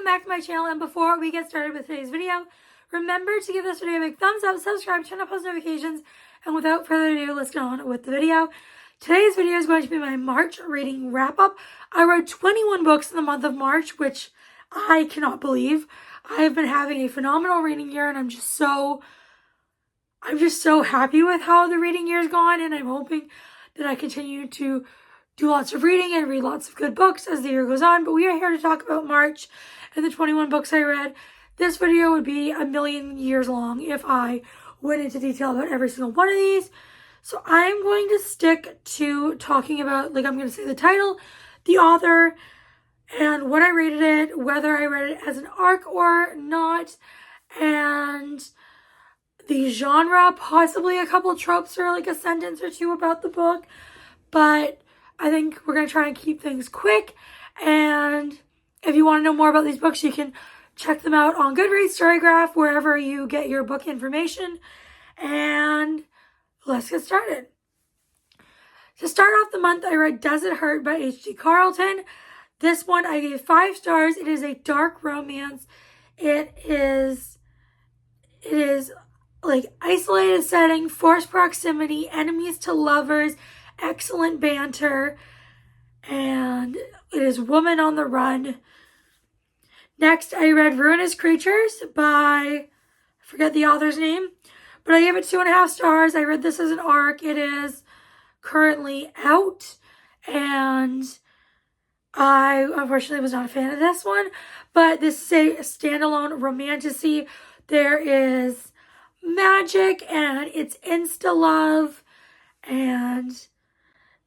welcome back to my channel, and before we get started with today's video, remember to give this video a big thumbs up, subscribe, turn on post notifications, and without further ado, let's get on with the video. Today's video is going to be my March reading wrap-up. I read 21 books in the month of March, which I cannot believe. I have been having a phenomenal reading year, and I'm just so happy with how the reading year's gone, and I'm hoping that I continue to do lots of reading and read lots of good books as the year goes on. But we are here to talk about March and the 21 books I read. This video would be a million years long if I went into detail about every single one of these. So I'm going to stick to talking about, I'm going to say the title, the author, and when I rated it, whether I read it as an arc or not, and the genre, possibly a couple tropes or a sentence or two about the book. But I think we're going to try and keep things quick. And if you want to know more about these books, you can check them out on Goodreads, Storygraph, wherever you get your book information. And let's get started. To start off the month, I read Does It Hurt by H.D. Carlton. This one I gave 5 stars. It is a dark romance. It is isolated setting, forced proximity, enemies to lovers, excellent banter, and it is woman on the run. Next, I read Ruinous Creatures by, I forget the author's name, but I gave it 2.5 stars. I read this as an arc. It is currently out, and I unfortunately was not a fan of this one, but this is a standalone romantasy. There is magic, and it's insta-love. And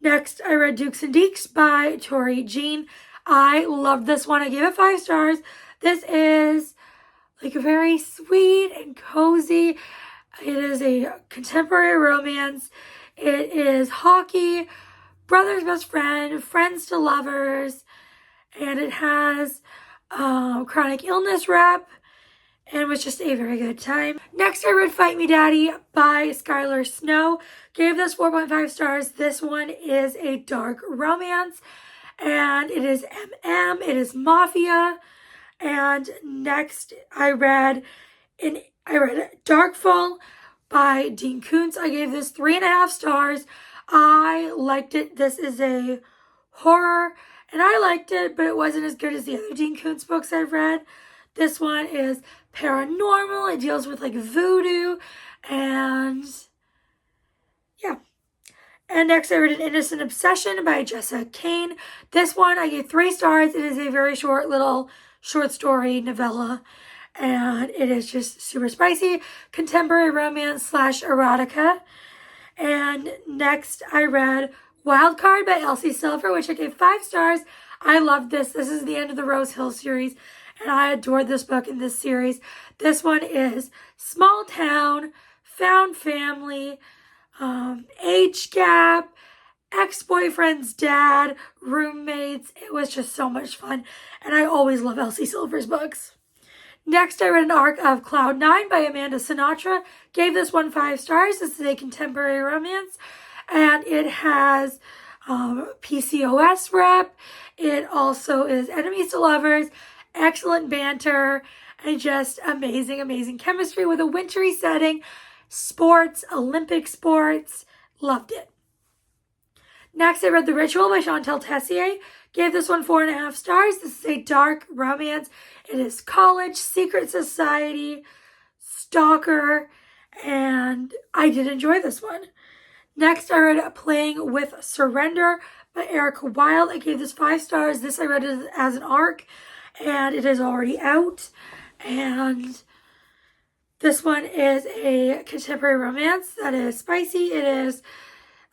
next, I read Dukes and Deeks by Tori Jean. I loved this one. I gave it 5 stars. This is very sweet and cozy. It is a contemporary romance. It is hockey, brother's best friend, friends to lovers, and it has chronic illness rep, and it was just a very good time. Next, I read Fight Me Daddy by Skylar Snow. Gave this 4.5 stars. This one is a dark romance, and it is MM. It is mafia. And next, I read Darkfall by Dean Koontz. I gave this 3.5 stars. I liked it. This is a horror, and I liked it, but it wasn't as good as the other Dean Koontz books I've read. This one is paranormal. It deals with voodoo, and yeah. And next I read An Innocent Obsession by Jessa Kane. This one I gave 3 stars. It is a very short little short story novella, and it is just super spicy. Contemporary romance / erotica. And next I read Wildcard by Elsie Silver, which I gave 5 stars. I loved this. This is the end of the Rose Hill series, and I adored this book in this series. This one is small town, found family, age gap, ex-boyfriend's dad, roommates. It was just so much fun, and I always love Elsie Silver's books. Next, I read an arc of Cloud 9 by Amanda Sinatra. Gave this one 5 stars. This is a contemporary romance, and it has PCOS rep. It also is enemies to lovers, excellent banter, and just amazing, amazing chemistry with a wintry setting. Sports, Olympic sports. Loved it. Next, I read The Ritual by Chantal Tessier. Gave this one 4.5 stars. This is a dark romance. It is college, secret society, stalker, and I did enjoy this one. Next, I read Playing with Surrender by Erica Wilde. I gave this 5 stars. This I read as an arc, and it is already out. And this one is a contemporary romance that is spicy. It is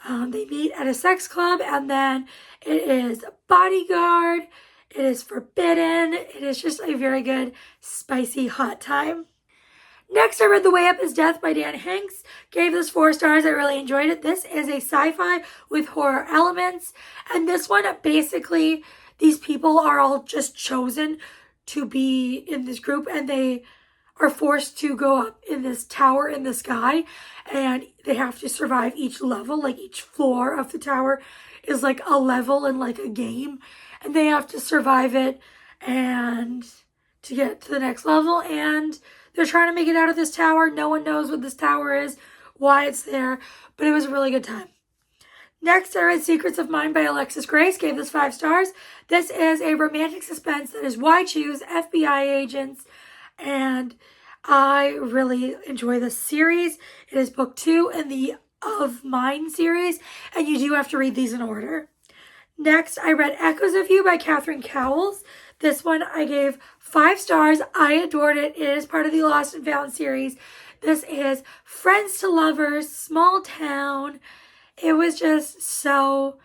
they meet at a sex club, and then it is bodyguard. It is forbidden. It is just a very good, spicy, hot time. Next, I read The Way Up is Death by Dan Hanks. Gave this 4 stars. I really enjoyed it. This is a sci-fi with horror elements. And this one, basically, these people are all just chosen to be in this group, and they are forced to go up in this tower in the sky, and they have to survive each level. Each floor of the tower is a level in a game, and they have to survive it and to get to the next level, and they're trying to make it out of this tower. No one knows what this tower is, why it's there, but it was a really good time. Next, I read Secrets of Mine by Alexis Grace, gave this 5 stars. This is a romantic suspense that is Why Choose FBI agents, and I really enjoy this series. It is book 2 in the Of Mine series, and you do have to read these in order. Next, I read Echoes of You by Catherine Cowles. This one I gave 5 stars. I adored it. It is part of the Lost and Found series. This is friends to lovers, small town. It was just so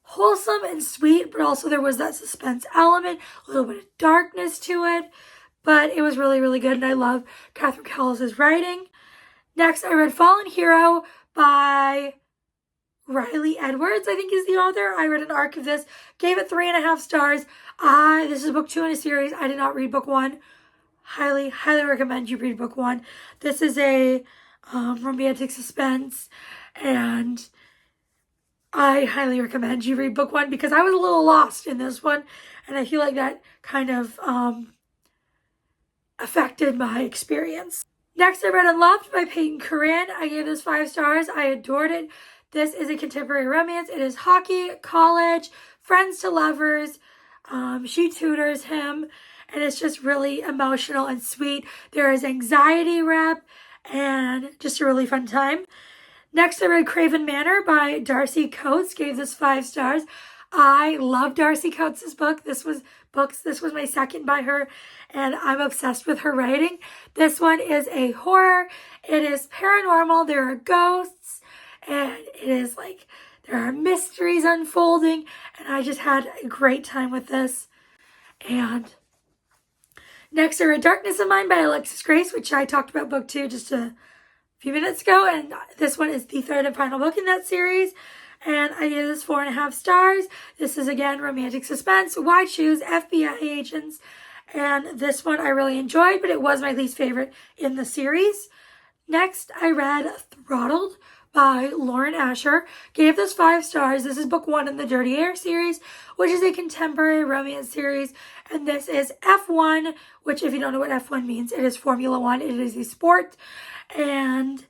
wholesome and sweet, but also there was that suspense element, a little bit of darkness to it, but it was really, really good, and I love Catherine Cowles' writing. Next, I read Fallen Hero by Riley Edwards, I think is the author. I read an arc of this, gave it 3.5 stars. This is book 2 in a series. I did not read book 1. Highly recommend you read book 1. This is a romantic suspense, and I highly recommend you read book 1 because I was a little lost in this one, and I feel like that kind of affected my experience. Next, I read Unloved by Peyton Corinne. I gave this 5 stars. I adored it. This is a contemporary romance. It is hockey, college, friends to lovers. She tutors him, and it's just really emotional and sweet. There is anxiety rep, and just a really fun time. Next, I read Craven Manor by Darcy Coates. Gave this 5 stars. I love Darcy Coates' book. This was my second by her, and I'm obsessed with her writing. This one is a horror. It is paranormal. There are ghosts, and it is like there are mysteries unfolding, and I just had a great time with this. And next, I read Darkness of Mine by Alexis Grace, which I talked about book 2 just a few minutes ago, and this one is the 3rd and final book in that series, and I gave this 4.5 stars. This is, again, romantic suspense. Why Choose FBI agents, and this one I really enjoyed, but it was my least favorite in the series. Next, I read Throttled by Lauren Asher. Gave this 5 stars. This is book 1 in the Dirty Air series, which is a contemporary romance series. And this is F1, which, if you don't know what F1 means, it is Formula 1. It is a sport. And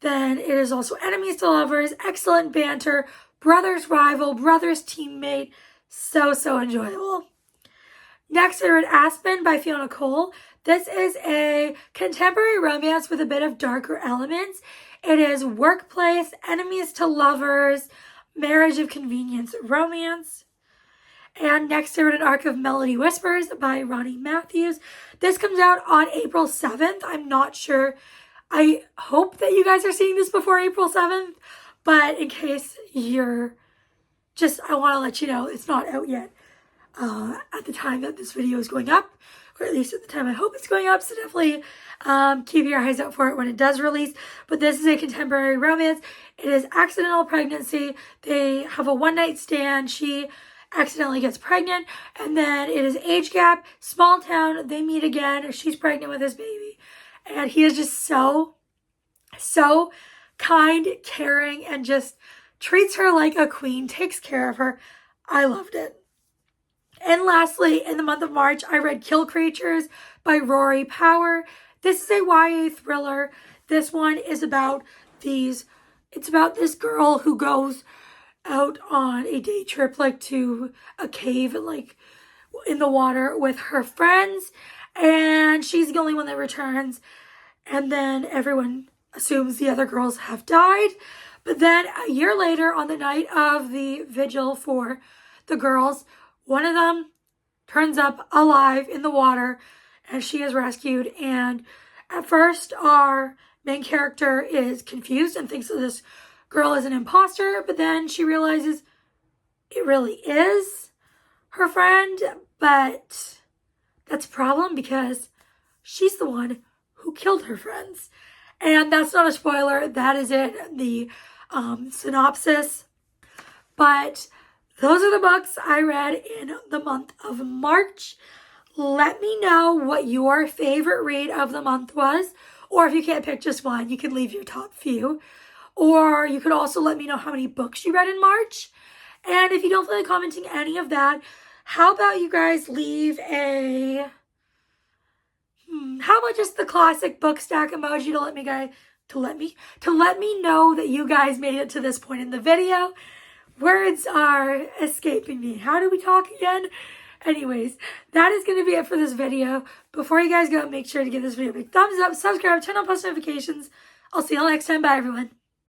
then it is also enemies to lovers, excellent banter, brothers rival, brothers teammate. So enjoyable. Next, I read Aspen by Fiona Cole. This is a contemporary romance with a bit of darker elements. It is workplace, enemies to lovers, marriage of convenience romance. And next, I read an arc of Melody Whispers by Ronnie Matthews. This comes out on April 7th. I'm not sure. I hope that you guys are seeing this before April 7th, but in case you're I want to let you know it's not out yet at the time that this video is going up, or at least at the time I hope it's going up, so definitely keep your eyes out for it when it does release. But this is a contemporary romance. It is accidental pregnancy. They have a one-night stand. She accidentally gets pregnant, and then it is age gap, small town, they meet again, she's pregnant with his baby, and he is just so kind, caring, and just treats her like a queen, takes care of her. I loved it. And lastly, in the month of March, I read Kill Creatures by Rory Power. This is a YA thriller. This one is about it's about this girl who goes out on a day trip, to a cave and in the water with her friends, and she's the only one that returns, and then everyone assumes the other girls have died. But then a year later, on the night of the vigil for the girls, one of them turns up alive in the water, and she is rescued. And at first, our main character is confused and thinks that this girl is an imposter, but then she realizes it really is her friend. But that's a problem because she's the one who killed her friends. And that's not a spoiler. That is it, the synopsis. But those are the books I read in the month of March. Let me know what your favorite read of the month was. Or if you can't pick just one, you can leave your top few. Or you could also let me know how many books you read in March. And if you don't feel like commenting any of that, How about you guys leave a... how about just the classic book stack emoji to let me know that you guys made it to this point in the video. Words are escaping me. How do we talk again? Anyways, that is going to be it for this video. Before you guys go, make sure to give this video a big thumbs up, subscribe, turn on post notifications. I'll see you all next time. Bye, everyone.